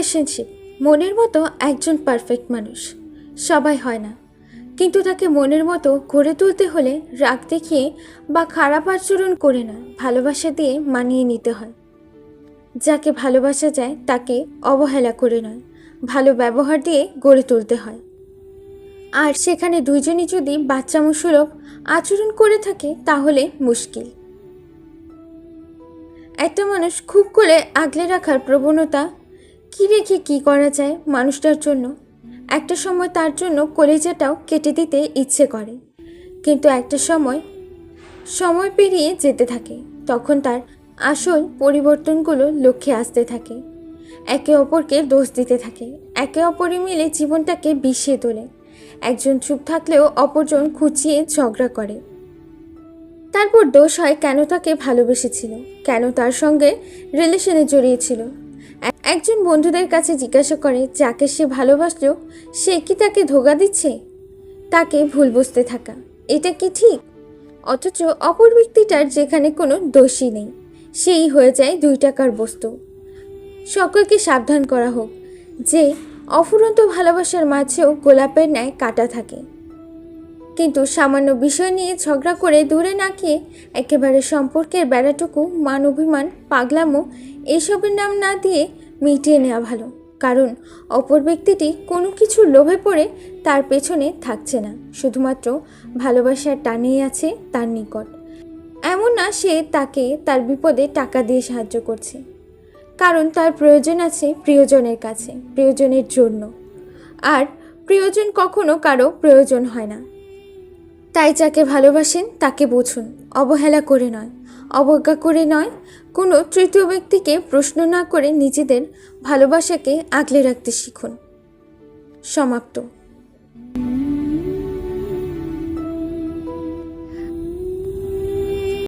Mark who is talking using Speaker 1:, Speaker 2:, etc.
Speaker 1: Relationship মনের মতো একজন পারফেক্ট মানুষ সবাই হয় না, কিন্তু তাকে মনের মতো গড়ে তুলতে হলে রাগ দেখিয়ে বা খারাপ আচরণ করে না, ভালোবাসা দিয়ে মানিয়ে নিতে হয়। যাকে ভালোবাসা যায় তাকে অবহেলা করে নয়, ভালো ব্যবহার দিয়ে গড়ে তুলতে হয়। আর সেখানে দুইজনই যদি বাচ্চামো আচরণ করে থাকে তাহলে মুশকিল। একটা মানুষ খুব করে আগলে রাখার প্রবণতা, কি রেখে কি করা যায় মানুষটার জন্য, একটা সময় তার জন্য কলিজাটাও কেটে দিতে ইচ্ছে করে, কিন্তু একটা সময় পেরিয়ে যেতে থাকে, তখন তার আসল পরিবর্তনগুলো লক্ষ্যে আসতে থাকে। একে অপরকে দোষ দিতে থাকে, একে অপরে মিলে জীবনটাকে বিষিয়ে তোলে। একজন চুপ থাকলেও অপরজন খুঁচিয়ে ঝগড়া করে। তারপর দোষ হয় কেন তাকে ভালোবেসেছিল, কেন তার সঙ্গে রিলেশনে জড়িয়েছিল। একজন বন্ধুদের কাছে জিজ্ঞাসা করে যাকে সে ভালোবাসলো সে কি তাকে ধোঁকা দিচ্ছে। তাকে ভুল বুঝতে থাকা, এটা কি ঠিক? অথচ অপর ব্যক্তিটার যেখানে কোনো দোষই নেই, সেই হয়ে যায় 2 টাকার বস্তু। সকলকে সাবধান করা হোক যে অফুরন্ত ভালোবাসার মাঝেও গোলাপের ন্যায় কাঁটা থাকে। কিন্তু সামান্য বিষয় নিয়ে ঝগড়া করে দূরে না গিয়ে একেবারে সম্পর্কের বেড়াটুকু মান অভিমান পাগলামো এইসবের নাম না দিয়ে মিটিয়ে নেওয়া ভালো। কারণ অপর ব্যক্তিটি কোনো কিছুর লোভে পড়ে তার পেছনে থাকছে না, শুধুমাত্র ভালোবাসার টানেই আছে তার নিকট। এমন না সে তাকে তার বিপদে টাকা দিয়ে সাহায্য করছে, কারণ তার প্রয়োজন আছে প্রিয়জনের কাছে, প্রিয়জনের জন্য। আর প্রিয়জন কখনো কারো প্রয়োজন হয় না। তাই যাকে ভালোবাসেন তাকে বুঝুন, অবহেলা করে নয়, অবজ্ঞা করে নয়, কোনো তৃতীয় ব্যক্তিকে প্রশ্ন না করে নিজেদের ভালোবাসাকে আগলে রাখতে শিখুন। সমাপ্ত।